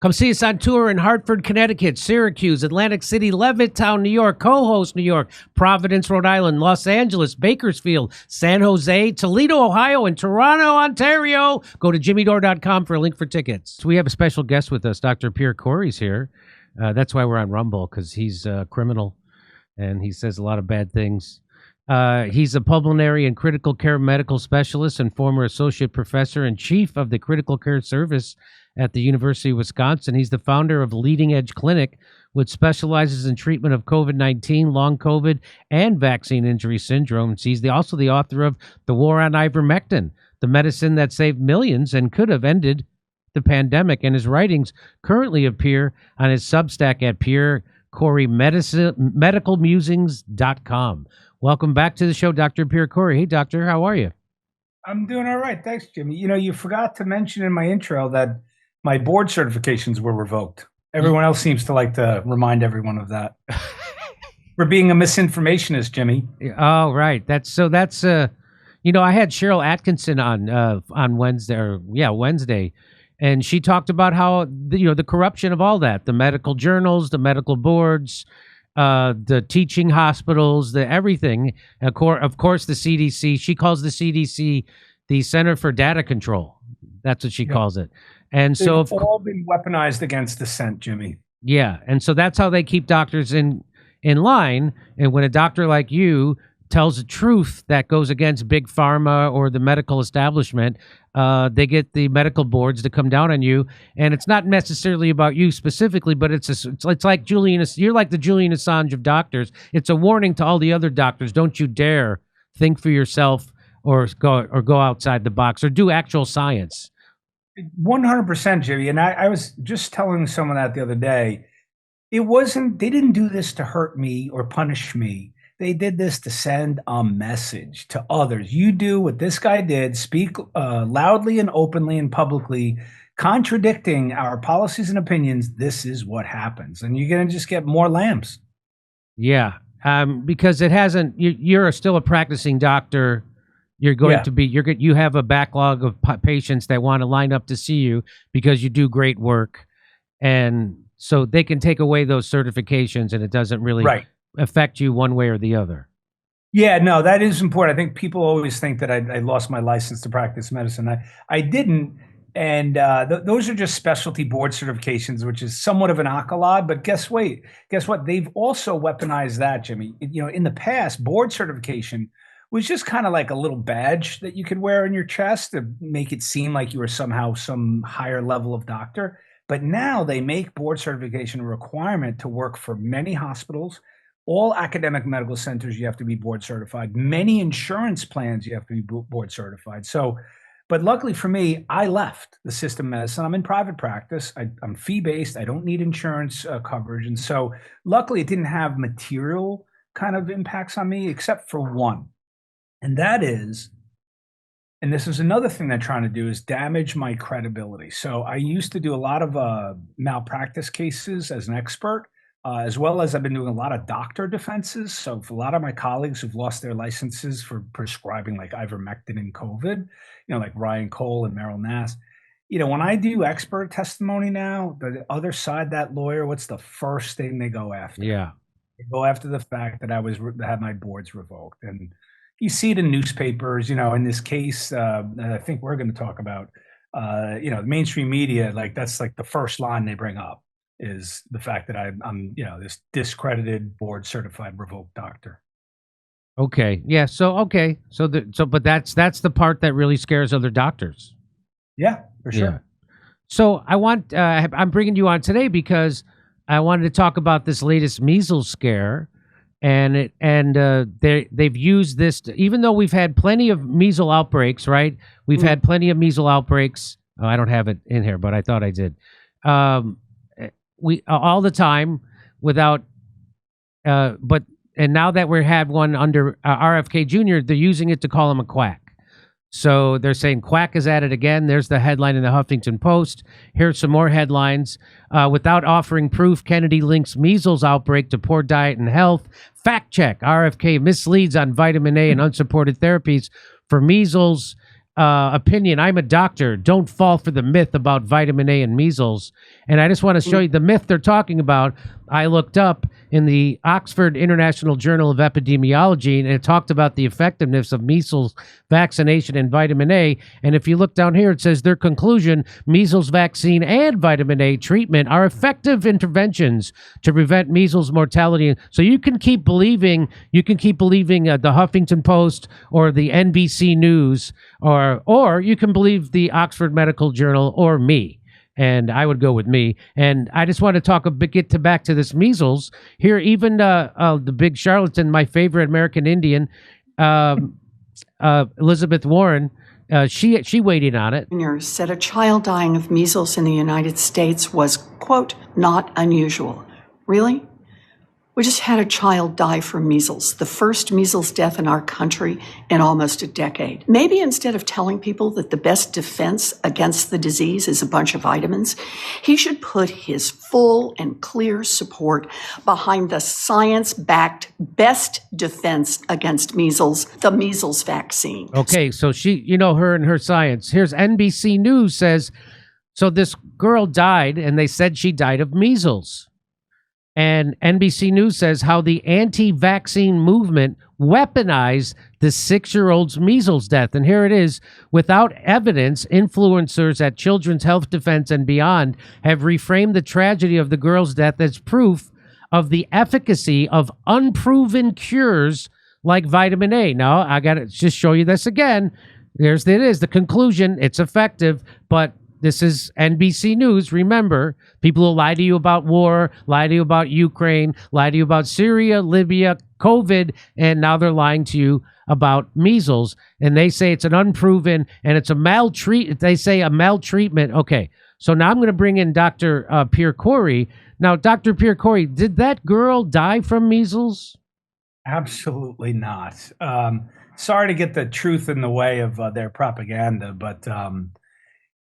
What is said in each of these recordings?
Come see us on tour in Hartford, Connecticut, Syracuse, Atlantic City, Levittown, New York, Co-Host, New York, Providence, Rhode Island, Los Angeles, Bakersfield, San Jose, Toledo, Ohio, and Toronto, Ontario. Go to jimmydore.com for a link for tickets. We have a special guest with us. Dr. Pierre Kory's here. That's why we're on Rumble, because he's a criminal, and he says a lot of bad things. He's a pulmonary and critical care medical specialist and former associate professor and chief of the critical care service at the University of Wisconsin. He's the founder of Leading Edge Clinic, which specializes in treatment of COVID-19, long COVID, and vaccine injury syndromes. He's also the author of The War on Ivermectin, the medicine that saved millions and could have ended the pandemic. And his writings currently appear on his Substack at Pierre Kory medicalmusings.com. Welcome back to the show, Dr. Pierre Kory. Hey, doctor, how are you? I'm doing all right. Thanks, Jimmy. You know, you forgot to mention in my intro that my board certifications were revoked. Everyone else seems to like to remind everyone of that. For being a misinformationist, Jimmy. Oh, right. That's you know, I had Cheryl Atkinson on Wednesday, and she talked about how the corruption of all that, the medical journals, the medical boards, the teaching hospitals, the everything. Of course, the CDC. She calls the CDC the Center for Data Control. That's what she calls it. And they've so all been weaponized against dissent, Jimmy. Yeah, and so that's how they keep doctors in line. And when a doctor like you tells the truth that goes against big pharma or the medical establishment, they get the medical boards to come down on you. And it's not necessarily about you specifically, but it's like Julian. You're like the Julian Assange of doctors. It's a warning to all the other doctors: don't you dare think for yourself or go outside the box or do actual science. 100%, Jimmy. And I was just telling someone that the other day. They didn't do this to hurt me or punish me. They did this to send a message to others. You do what this guy did, speak loudly and openly and publicly, contradicting our policies and opinions. This is what happens. And you're going to just get more lambs. Yeah, because it hasn't, you're still a practicing doctor. You're going to be, you have a backlog of patients that want to line up to see you because you do great work. And so they can take away those certifications and it doesn't really affect you one way or the other. Yeah, no, that is important. I think people always think that I lost my license to practice medicine. I didn't. And those are just specialty board certifications, which is somewhat of an accolade. But guess what? They've also weaponized that, Jimmy. In the past, board certification was just kind of like a little badge that you could wear on your chest to make it seem like you were somehow some higher level of doctor. But now they make board certification a requirement to work for many hospitals. All academic medical centers, you have to be board certified. Many insurance plans, you have to be board certified. So, but luckily for me, I left the system of medicine. I'm in private practice. I'm fee-based. I don't need insurance coverage. And so luckily it didn't have material kind of impacts on me, except for one. And that is, and this is another thing they're trying to do, is damage my credibility. So I used to do a lot of malpractice cases as an expert, as well as I've been doing a lot of doctor defenses. So for a lot of my colleagues who've lost their licenses for prescribing like ivermectin in COVID, like Ryan Cole and Merrill Nass, when I do expert testimony now, the other side, that lawyer, what's the first thing they go after? Yeah. They go after the fact that I had my boards revoked. And you see it in newspapers, in this case, I think we're going to talk about, the mainstream media, like that's like the first line they bring up is the fact that I'm this discredited board certified revoked doctor. Okay. Yeah. But that's the part that really scares other doctors. Yeah, for sure. Yeah. So I'm bringing you on today because I wanted to talk about this latest measles scare. And they've used this even though we've had plenty of measles outbreaks, right? We've had plenty of measles outbreaks. Oh, I don't have it in here, but I thought I did. We all the time without, and now that we had one under RFK Jr., they're using it to call him a quack. So they're saying quack is at it again. There's the headline in the Huffington Post. Here's some more headlines. Without offering proof, Kennedy links measles outbreak to poor diet and health. Fact check. RFK misleads on vitamin A and unsupported therapies for measles. opinion. I'm a doctor. Don't fall for the myth about vitamin A and measles. And I just want to show you the myth they're talking about. I looked up in the Oxford International Journal of Epidemiology, and it talked about the effectiveness of measles vaccination and vitamin A. And if you look down here, it says their conclusion, measles vaccine and vitamin A treatment are effective interventions to prevent measles mortality. So you can keep believing, the Huffington Post or the NBC News, or you can believe the Oxford Medical Journal or me. And I would go with me. And I just want to talk a bit, get back to this measles here. Even the big charlatan, my favorite American Indian, Elizabeth Warren, she weighed in on it. Said a child dying of measles in the United States was, quote, not unusual. Really? We just had a child die from measles, the first measles death in our country in almost a decade. Maybe instead of telling people that the best defense against the disease is a bunch of vitamins, he should put his full and clear support behind the science-backed best defense against measles, the measles vaccine. Okay, so she, her and her science. Here's NBC News says, so this girl died, and they said she died of measles. And NBC News says how the anti-vaccine movement weaponized the 6-year-old's measles death. And here it is. Without evidence, influencers at Children's Health Defense and beyond have reframed the tragedy of the girl's death as proof of the efficacy of unproven cures like vitamin A. Now, I got to just show you this again. It is the conclusion. It's effective, but this is NBC News. Remember, people will lie to you about war, lie to you about Ukraine, lie to you about Syria, Libya, COVID, and now they're lying to you about measles. And they say it's an unproven and it's a maltreatment. They say a maltreatment. Okay, so now I'm going to bring in Dr. Pierre Kory. Now, Dr. Pierre Kory, did that girl die from measles? Absolutely not. Sorry to get the truth in the way of their propaganda, but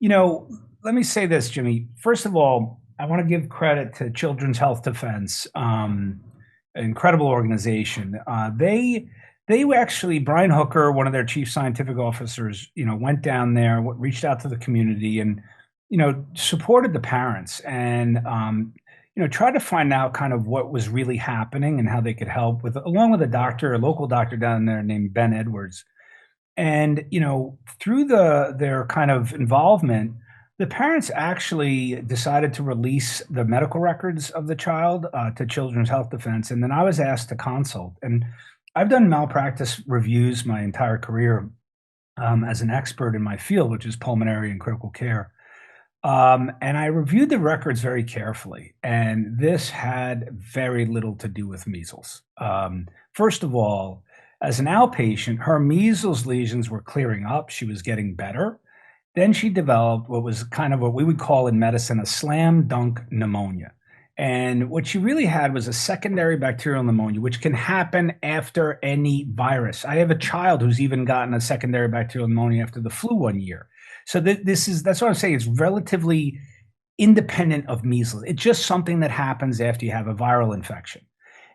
let me say this, Jimmy. First of all, I want to give credit to Children's Health Defense, an incredible organization. They actually, Brian Hooker, one of their chief scientific officers, went down there, reached out to the community, and supported the parents, and tried to find out kind of what was really happening and how they could help along with a local doctor down there named Ben Edwards. And, through their kind of involvement, the parents actually decided to release the medical records of the child to Children's Health Defense. And then I was asked to consult. And I've done malpractice reviews my entire career as an expert in my field, which is pulmonary and critical care. And I reviewed the records very carefully. And this had very little to do with measles. First of all, as an outpatient, her measles lesions were clearing up. She was getting better. Then she developed what was kind of what we would call in medicine a slam dunk pneumonia. And what she really had was a secondary bacterial pneumonia, which can happen after any virus. I have a child who's even gotten a secondary bacterial pneumonia after the flu 1 year. So that's what I'm saying. It's relatively independent of measles. It's just something that happens after you have a viral infection.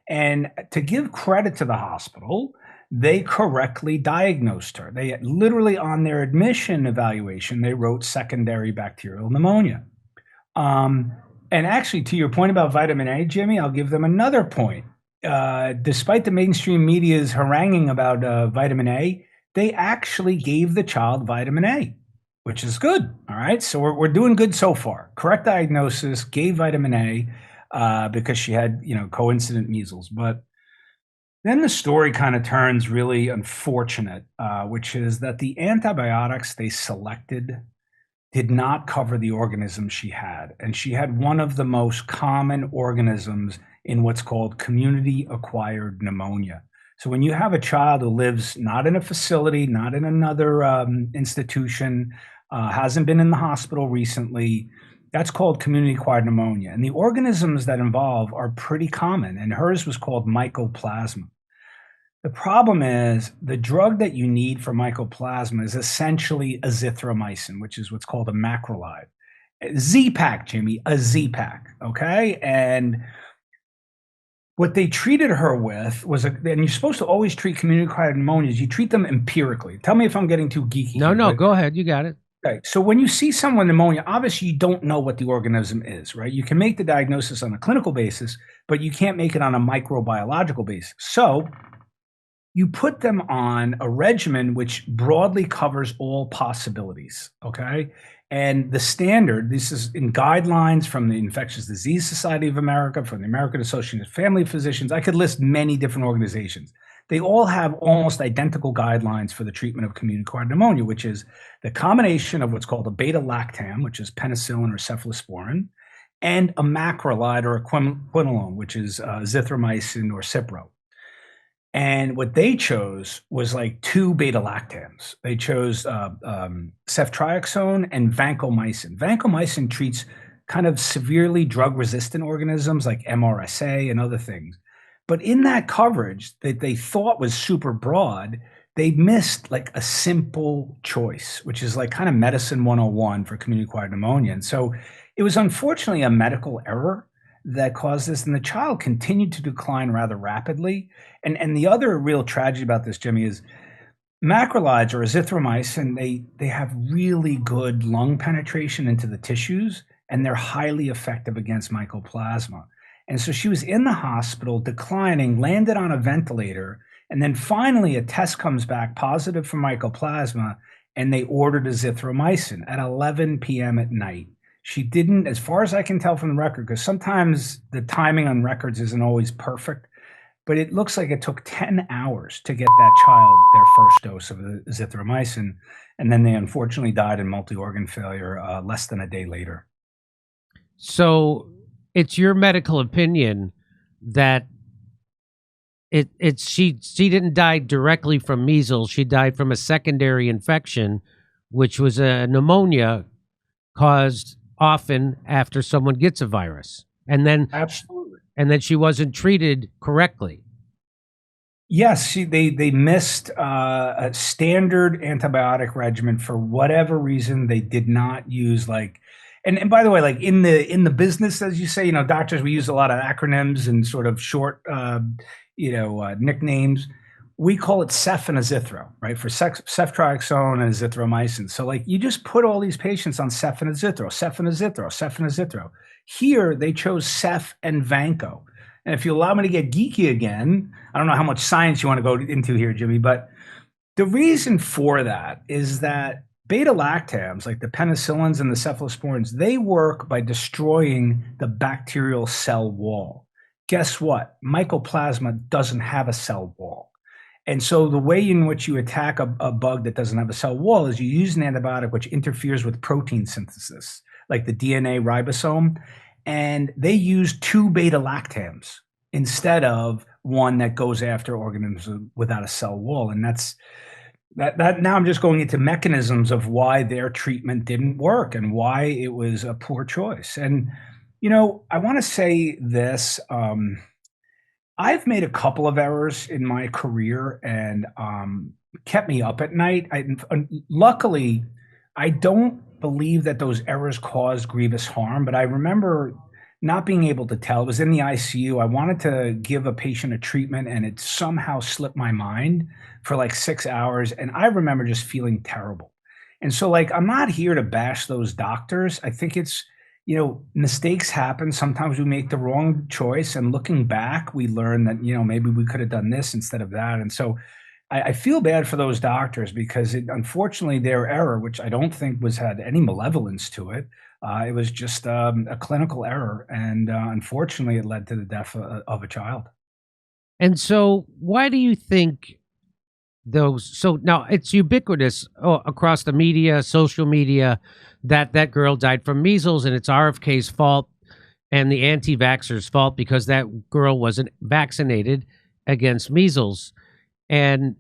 And to give credit to the hospital, they correctly diagnosed her. They literally on their admission evaluation, they wrote secondary bacterial pneumonia. And actually, to your point about vitamin A, Jimmy, I'll give them another point. Despite the mainstream media's haranguing about vitamin A, they actually gave the child vitamin A, which is good. All right. So we're doing good so far. Correct diagnosis, gave vitamin A because she had, coincident measles. But then the story kind of turns really unfortunate, which is that the antibiotics they selected did not cover the organism she had. And she had one of the most common organisms in what's called community-acquired pneumonia. So when you have a child who lives not in a facility, not in another institution, hasn't been in the hospital recently, that's called community-acquired pneumonia. And the organisms that involve are pretty common, and hers was called mycoplasma. The problem is the drug that you need for mycoplasma is essentially azithromycin, which is what's called a macrolide. Z-Pak, Jimmy, a Z-Pak, okay? And What they treated her with was, and you're supposed to always treat community-acquired pneumonias, you treat them empirically. Tell me if I'm getting too geeky. No, here, no, but- go ahead. You got it. Okay, so when you see someone with pneumonia, obviously you don't know what the organism is, right? You can make the diagnosis on a clinical basis, but you can't make it on a microbiological basis. So you put them on a regimen which broadly covers all possibilities, okay? And the standard, this is in guidelines from the Infectious Disease Society of America, from the American Association of Family Physicians. I could list many different organizations. They all have almost identical guidelines for the treatment of community-acquired pneumonia, which is the combination of what's called a beta-lactam, which is penicillin or cephalosporin, and a macrolide or a quinolone, which is azithromycin or Cipro. And what they chose was like 2 beta-lactams. They chose ceftriaxone and vancomycin. Vancomycin treats kind of severely drug-resistant organisms like MRSA and other things. But in that coverage that they thought was super broad, they missed like a simple choice, which is like kind of medicine 101 for community-acquired pneumonia. And so it was unfortunately a medical error that caused this, and the child continued to decline rather rapidly. And the other real tragedy about this, Jimmy, is macrolides or azithromycin, they have really good lung penetration into the tissues, and they're highly effective against mycoplasma. And so she was in the hospital, declining, landed on a ventilator, and then finally a test comes back positive for mycoplasma, and they ordered azithromycin at 11 p.m. at night. She didn't, as far as I can tell from the record, because sometimes the timing on records isn't always perfect, but it looks like it took 10 hours to get that child their first dose of azithromycin, and then they unfortunately died in multi-organ failure less than a day later. So it's your medical opinion that she didn't die directly from measles. She died from a secondary infection, which was a pneumonia caused often after someone gets a virus, and then Absolutely. And then she wasn't treated correctly. Yes, they missed a standard antibiotic regimen for whatever reason. They did not use and by the way, like in the business, as you say, doctors, we use a lot of acronyms and sort of short, nicknames. We call it Cef and Azithro, right? For ceftriaxone and azithromycin. So you just put all these patients on Cef and Azithro, Cef and Azithro, Cef and Azithro. Here, they chose Cef and Vanco. And if you allow me to get geeky again, I don't know how much science you want to go into here, Jimmy, but the reason for that is that beta-lactams, like the penicillins and the cephalosporins, they work by destroying the bacterial cell wall. Guess what? Mycoplasma doesn't have a cell wall. And so the way in which you attack a bug that doesn't have a cell wall is you use an antibiotic which interferes with protein synthesis, like the DNA ribosome, and they use 2 beta-lactams instead of one that goes after organisms without a cell wall. And that's that. Now I'm just going into mechanisms of why their treatment didn't work and why it was a poor choice. And I want to say this. I've made a couple of errors in my career and kept me up at night. Luckily, I don't believe that those errors caused grievous harm, but I remember not being able to tell. It was in the ICU. I wanted to give a patient a treatment, and it somehow slipped my mind for 6 hours, and I remember just feeling terrible. And so, I'm not here to bash those doctors. I think it's mistakes happen. Sometimes we make the wrong choice, and looking back, we learn that, maybe we could have done this instead of that. And so I feel bad for those doctors because unfortunately their error, which I don't think had any malevolence to it, it was just a clinical error. And unfortunately it led to the death of a child. And so why do you think so now it's ubiquitous across the media, social media, that girl died from measles, and it's RFK's fault and the anti-vaxxers' fault because that girl wasn't vaccinated against measles. And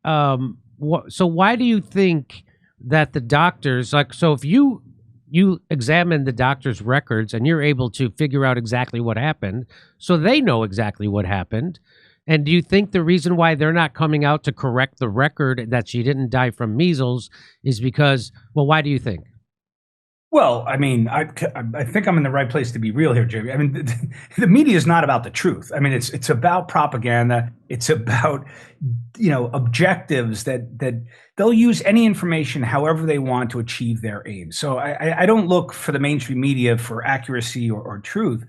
so why do you think that the doctors, so if you examine the doctor's records and you're able to figure out exactly what happened, so they know exactly what happened, and do you think the reason why they're not coming out to correct the record that she didn't die from measles is because, why do you think? Well, I mean, I think I'm in the right place to be real here, Jimmy. I mean, the media is not about the truth. I mean, it's about propaganda. It's about, objectives that they'll use any information however they want to achieve their aims. So I don't look for the mainstream media for accuracy or truth.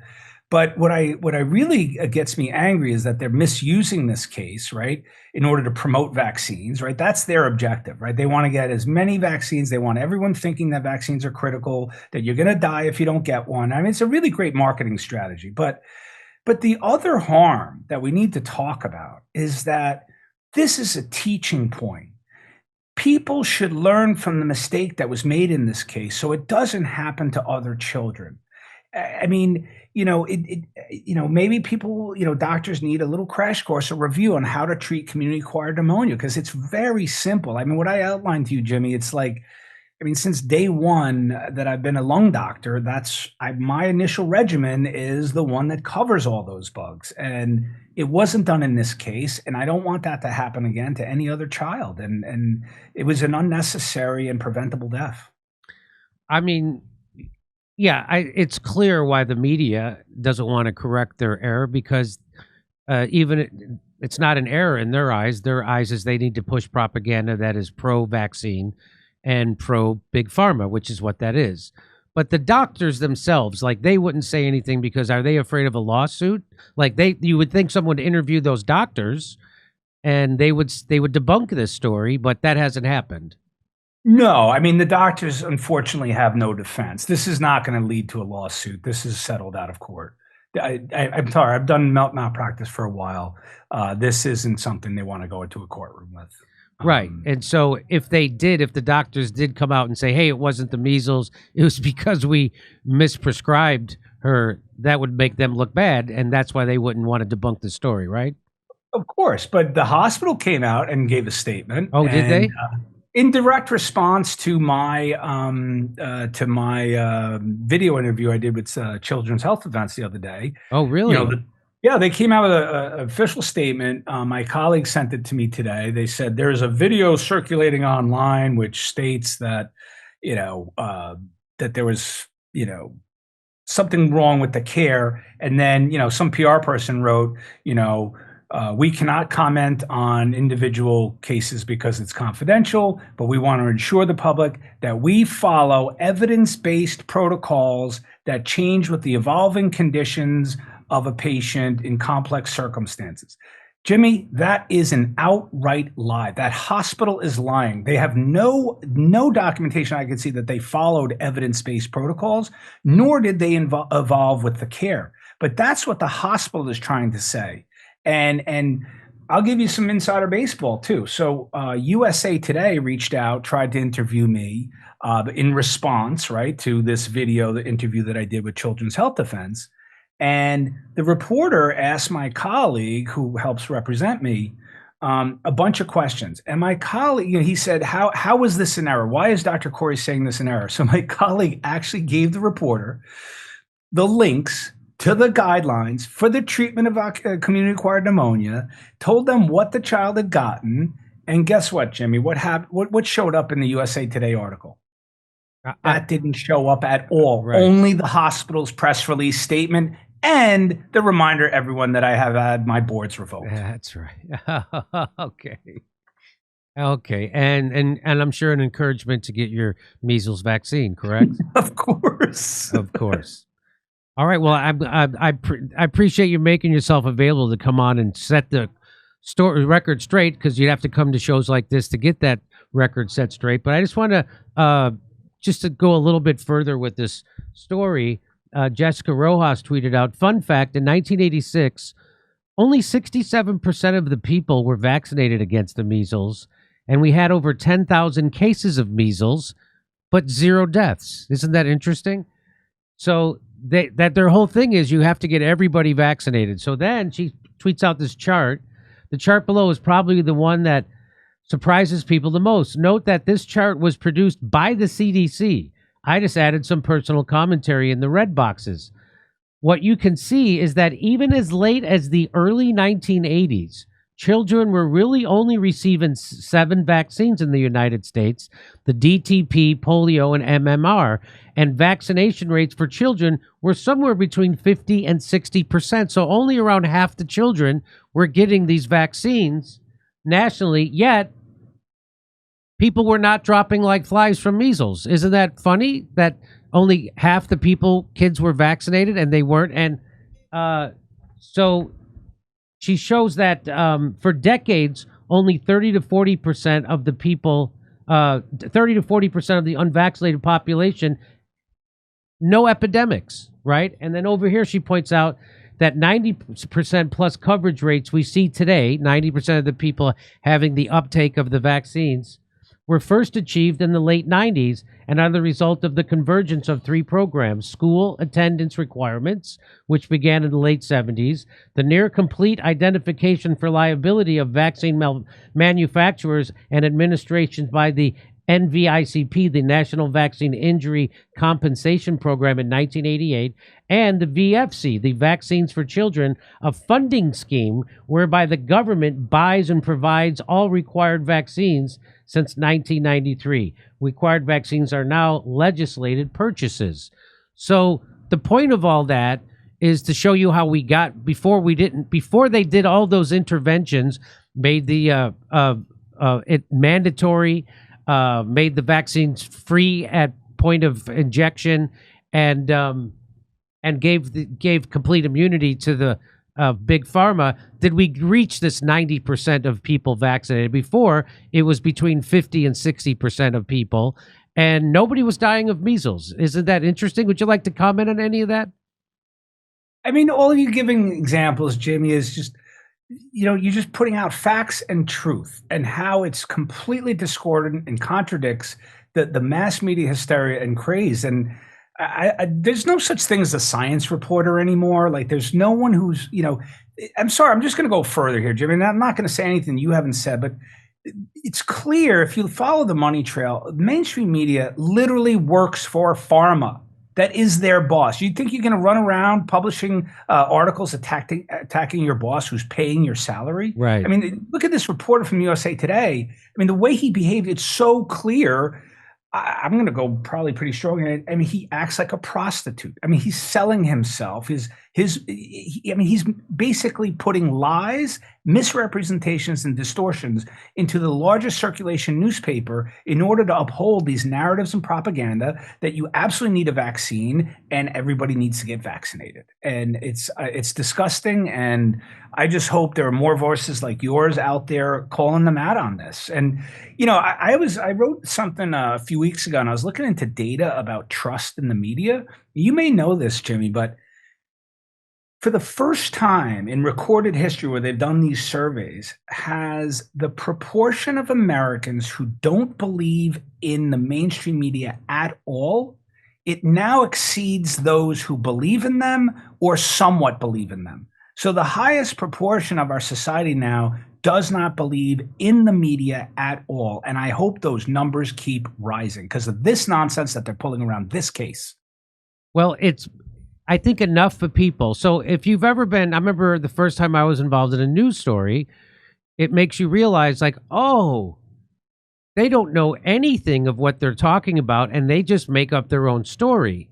But what I really gets me angry is that they're misusing this case, right, in order to promote vaccines, right? That's their objective, right? They want to get as many vaccines. They want everyone thinking that vaccines are critical, that you're going to die if you don't get one. I mean, it's a really great marketing strategy. But the other harm that we need to talk about is that this is a teaching point. People should learn from the mistake that was made in this case so it doesn't happen to other children. I mean, maybe people, doctors need a little crash course or review on how to treat community-acquired pneumonia because it's very simple. I mean, what I outlined to you, Jimmy, it's like, since day one that I've been a lung doctor, my initial regimen is the one that covers all those bugs. And it wasn't done in this case. And I don't want that to happen again to any other child. And it was an unnecessary and preventable death. I mean, yeah, it's clear why the media doesn't want to correct their error because it's not an error in their eyes. Their eyes is they need to push propaganda that is pro-vaccine and pro-big pharma, which is what that is. But the doctors themselves, like they wouldn't say anything because are they afraid of a lawsuit? Like you would think someone would interview those doctors and they would debunk this story, but that hasn't happened. No, I mean, the doctors unfortunately have no defense. This is not going to lead to a lawsuit. This is settled out of court. I'm sorry, I've done malpractice for a while. This isn't something they want to go into a courtroom with. Right. And so if the doctors did come out and say, hey, it wasn't the measles, it was because we misprescribed her, that would make them look bad. And that's why they wouldn't want to debunk the story, right? Of course. But the hospital came out and gave a statement. Oh, did they? In direct response to my video interview I did with Children's Health Defense the other day. Oh, really? Yeah, they came out with an official statement. My colleague sent it to me today. They said there's a video circulating online which states that, that there was, something wrong with the care. And then, some PR person wrote, we cannot comment on individual cases because it's confidential, but we want to ensure the public that we follow evidence-based protocols that change with the evolving conditions of a patient in complex circumstances. Jimmy, that is an outright lie. That hospital is lying. They have no documentation I can see that they followed evidence-based protocols, nor did they evolve with the care. But that's what the hospital is trying to say. And I'll give you some insider baseball too. So USA Today reached out, tried to interview me in response, right, to this video, the interview that I did with Children's Health Defense. And the reporter asked my colleague, who helps represent me, a bunch of questions. And my colleague, he said, how is this an error? Why is Dr. Kory saying this an error? So my colleague actually gave the reporter the links to the guidelines for the treatment of community-acquired pneumonia, told them what the child had gotten, and guess what, Jimmy? What happened? What showed up in the USA Today article? That didn't show up at all. Right. Only the hospital's press release statement and the reminder to everyone that I have had my boards revoked. That's right. Okay. And I'm sure an encouragement to get your measles vaccine, correct? Of course. Of course. All right. Well, I appreciate you making yourself available to come on and set the record straight, because you'd have to come to shows like this to get that record set straight. But I just want to just to go a little bit further with this story. Jessica Rojas tweeted out, fun fact, in 1986, only 67% of the people were vaccinated against the measles, and we had over 10,000 cases of measles, but 0 deaths. Isn't that interesting? So their whole thing is you have to get everybody vaccinated. So then she tweets out this chart. The chart below is probably the one that surprises people the most. Note that this chart was produced by the CDC. I just added some personal commentary in the red boxes. What you can see is that even as late as the early 1980s, children were really only receiving 7 vaccines in the United States, the DTP, polio, and MMR. And vaccination rates for children were somewhere between 50 and 60%. So only around half the children were getting these vaccines nationally, yet people were not dropping like flies from measles. Isn't that funny that only half the kids were vaccinated and they weren't? And so she shows that for decades, only 30 to 40% of the people, 30 to 40% of the unvaccinated population, no epidemics, right? And then over here, she points out that 90% plus coverage rates we see today, 90% of the people having the uptake of the vaccines, were first achieved in the late 90s and are the result of the convergence of 3 programs: school attendance requirements, which began in the late 70s, the near complete identification for liability of vaccine manufacturers and administrations by the NVICP, the National Vaccine Injury Compensation Program, in 1988, and the VFC, the Vaccines for Children, a funding scheme whereby the government buys and provides all required vaccines since 1993. Required vaccines are now legislated purchases. So the point of all that is to show you how we got, before they did all those interventions, made the it mandatory, made the vaccines free at point of injection, and gave complete immunity to the big pharma. Did we reach this 90% of people vaccinated? Before, it was between 50 and 60% of people, and nobody was dying of measles. Isn't that interesting? Would you like to comment on any of that? I mean, all of you giving examples, Jimmy, is just, you're just putting out facts and truth, and how it's completely discordant and contradicts the mass media hysteria and craze. And there's no such thing as a science reporter anymore. Like, there's no one who's, I'm sorry, I'm just going to go further here, Jimmy, and I'm not going to say anything you haven't said, but it's clear, if you follow the money trail, mainstream media literally works for pharma. That is their boss. You think you're going to run around publishing articles attacking your boss who's paying your salary? Right. I mean, look at this reporter from USA Today. I mean, the way he behaved, it's so clear. I'm going to go probably pretty strong. I mean, he acts like a prostitute. I mean, he's selling himself. He's basically putting lies, misrepresentations, and distortions into the largest circulation newspaper in order to uphold these narratives and propaganda that you absolutely need a vaccine and everybody needs to get vaccinated. And it's disgusting. And I just hope there are more voices like yours out there calling them out on this. And I wrote something a few weeks ago, and I was looking into data about trust in the media. You may know this, Jimmy, but for the first time in recorded history where they've done these surveys, has the proportion of Americans who don't believe in the mainstream media at all, it now exceeds those who believe in them or somewhat believe in them. So the highest proportion of our society now does not believe in the media at all. And I hope those numbers keep rising because of this nonsense that they're pulling around this case. Well, it's, I think, enough for people. So if you've ever been, I remember the first time I was involved in a news story, it makes you realize, like, oh, they don't know anything of what they're talking about, and they just make up their own story.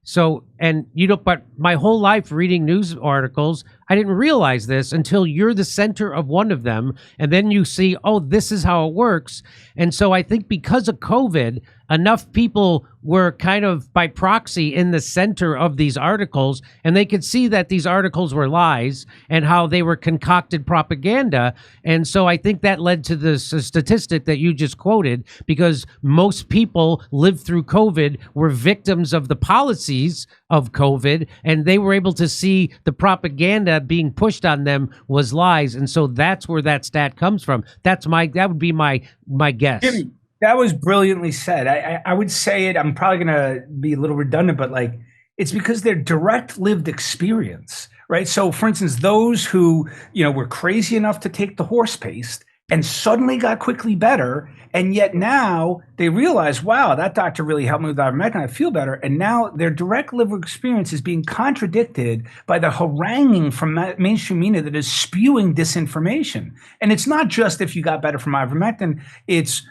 So, and but my whole life reading news articles, I didn't realize this until you're the center of one of them. And then you see, oh, this is how it works. And so I think because of COVID, enough people were kind of by proxy in the center of these articles, and they could see that these articles were lies and how they were concocted propaganda. And so I think that led to the statistic that you just quoted, because most people lived through COVID, were victims of the policies of COVID, and they were able to see the propaganda being pushed on them was lies. And so that's where that stat comes from. That would be my guess. Jimmy, that was brilliantly said. I would say it, I'm probably going to be a little redundant, but like, it's because they're direct lived experience, right? So for instance, those who, were crazy enough to take the horse paste and suddenly got quickly better. And yet now they realize, wow, that doctor really helped me with ivermectin. I feel better. And now their direct liver experience is being contradicted by the haranguing from mainstream media that is spewing disinformation. And it's not just if you got better from ivermectin, it's,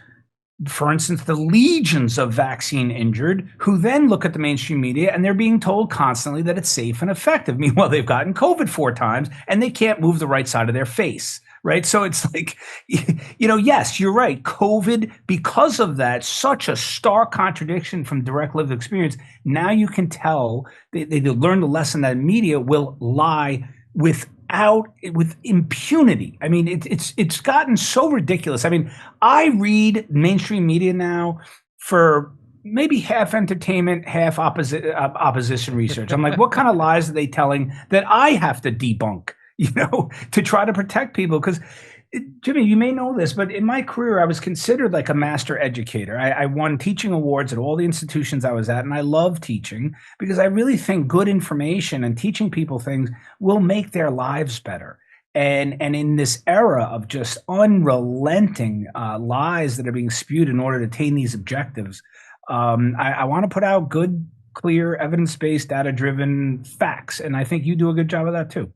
for instance, the legions of vaccine injured who then look at the mainstream media and they're being told constantly that it's safe and effective. Meanwhile, they've gotten COVID 4 times and they can't move the right side of their face. Right. So it's like, yes, you're right. COVID, because of that, such a stark contradiction from direct lived experience. Now you can tell they learn the lesson that media will lie with impunity. I mean, it's gotten so ridiculous. I mean, I read mainstream media now for maybe half entertainment, half opposition research. I'm like, what kind of lies are they telling that I have to debunk? To try to protect people. Because, Jimmy, you may know this, but in my career, I was considered like a master educator. I won teaching awards at all the institutions I was at, and I love teaching because I really think good information and teaching people things will make their lives better. And in this era of just unrelenting lies that are being spewed in order to attain these objectives, I want to put out good, clear, evidence-based, data-driven facts. And I think you do a good job of that too.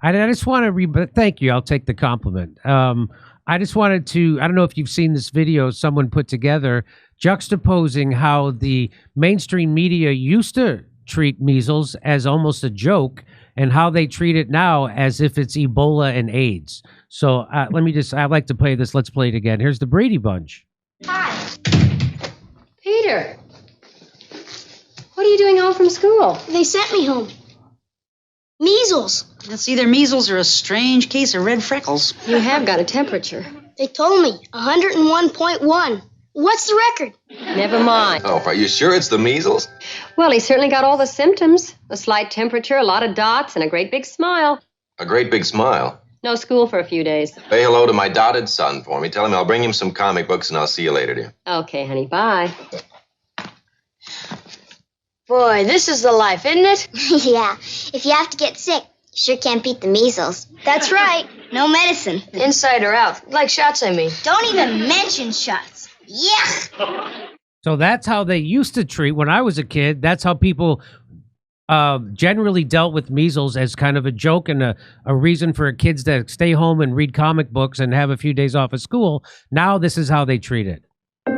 I just want to but thank you. I'll take the compliment. I just wanted to, I don't know if you've seen this video someone put together juxtaposing how the mainstream media used to treat measles as almost a joke and how they treat it now as if it's Ebola and AIDS. So I'd like to play this. Let's play it again. Here's the Brady Bunch. Hi. Peter. What are you doing home from school? They sent me home. Measles. It's either measles or a strange case of red freckles. You have got a temperature. They told me 101.1. What's the record? Never mind. Oh, are you sure it's the measles? Well, he certainly got all the symptoms. A slight temperature, a lot of dots, and a great big smile. A great big smile. No school for a few days. Say hello to my dotted son for me. Tell him I'll bring him some comic books and I'll see you later, dear. Okay, honey, bye. Boy, this is the life, isn't it? Yeah. If you have to get sick, you sure can't beat the measles. That's right. No medicine. Inside or out. Like shots, I mean. Don't even mention shots. Yeah. So that's how they used to treat, when I was a kid, that's how people generally dealt with measles, as kind of a joke and a reason for kids to stay home and read comic books and have a few days off of school. Now this is how they treat it.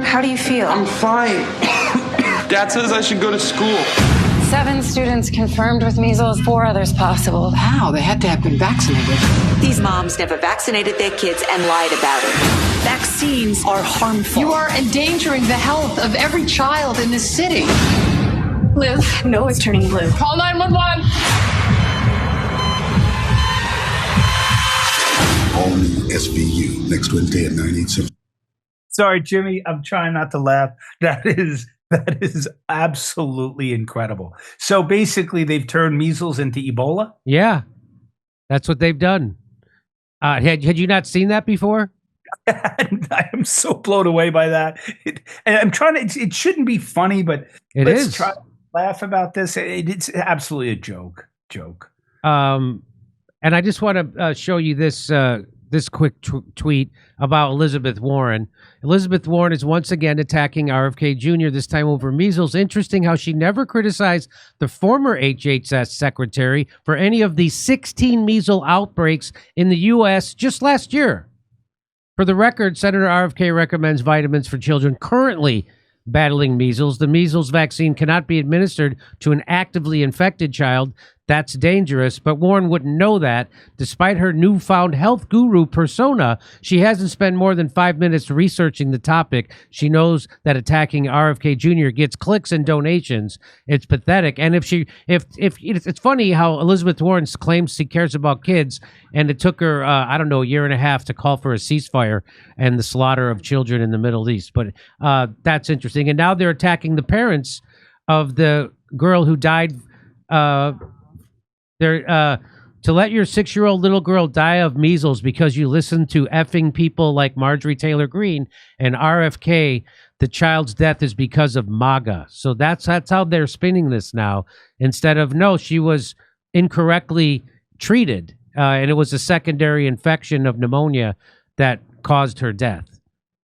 How do you feel? I'm fine. Dad says I should go to school. 7 students confirmed with measles, 4 others possible. How? They had to have been vaccinated. These moms never vaccinated their kids and lied about it. Vaccines are harmful. You are endangering the health of every child in this city. Liv, no, it's turning blue. Call 911. All new SVU next Wednesday at 9/8. Sorry, Jimmy, I'm trying not to laugh. That is absolutely incredible. So basically, they've turned measles into Ebola? Yeah, that's what they've done. Had you not seen that before? I am so blown away by that. And I'm trying to, it shouldn't be funny, but let's try to laugh about this. It's absolutely a joke. And I just want to show you this quick tweet about Elizabeth Warren. Elizabeth Warren is once again attacking RFK Jr., this time over measles. Interesting how she never criticized the former HHS secretary for any of the 16 measles outbreaks in the U.S. just last year. For the record, Senator RFK recommends vitamins for children currently battling measles. The measles vaccine cannot be administered to an actively infected child. That's dangerous, but Warren wouldn't know that. Despite her newfound health guru persona, she hasn't spent more than 5 minutes researching the topic. She knows that attacking RFK Jr. gets clicks and donations. It's pathetic. And if it's funny how Elizabeth Warren claims she cares about kids, and it took her, a year and a half to call for a ceasefire and the slaughter of children in the Middle East. But that's interesting. And now they're attacking the parents of the girl who died. To let your 6-year-old little girl die of measles because you listen to effing people like Marjorie Taylor Greene and RFK, the child's death is because of MAGA. So that's how they're spinning this now. Instead of, no, she was incorrectly treated, and it was a secondary infection of pneumonia that caused her death.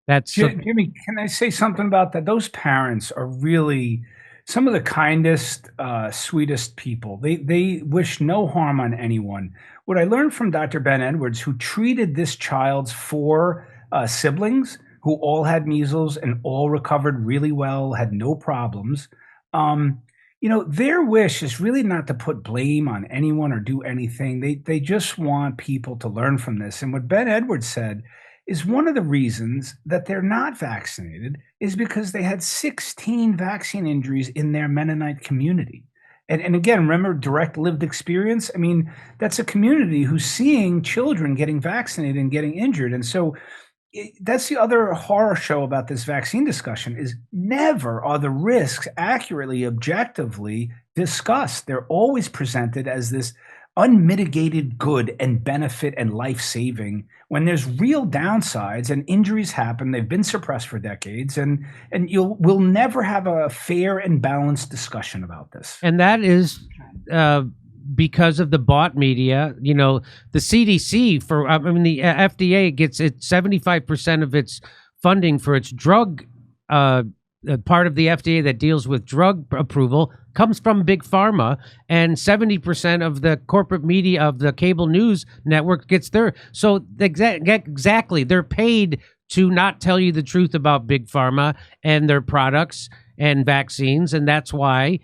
That's Jimmy, can I say something about that? Those parents are really some of the kindest, sweetest people. They wish no harm on anyone. What I learned from Dr. Ben Edwards, who treated this child's 4 siblings, who all had measles and all recovered really well, had no problems. Their wish is really not to put blame on anyone or do anything. They just want people to learn from this. And what Ben Edwards said is one of the reasons that they're not vaccinated is because they had 16 vaccine injuries in their Mennonite community. And again, remember direct lived experience? I mean, that's a community who's seeing children getting vaccinated and getting injured. And so that's the other horror show about this vaccine discussion is never are the risks accurately, objectively discussed. They're always presented as this unmitigated good and benefit and life-saving when there's real downsides and injuries happen. They've been suppressed for decades, and we'll never have a fair and balanced discussion about this. And that is because of the bought media. The CDC the FDA gets 75% of its funding for its drug part of the FDA that deals with drug approval comes from Big Pharma, and 70% of the corporate media of the cable news network gets their. So exactly, they're paid to not tell you the truth about Big Pharma and their products and vaccines, and that's why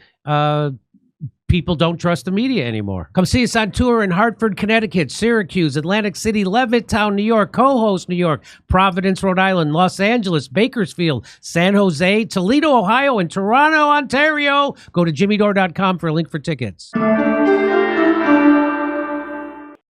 people don't trust the media anymore. Come see us on tour in Hartford, Connecticut, Syracuse, Atlantic City, Levittown, New York, Cohost, New York, Providence, Rhode Island, Los Angeles, Bakersfield, San Jose, Toledo, Ohio, and Toronto, Ontario. Go to jimmydore.com for a link for tickets.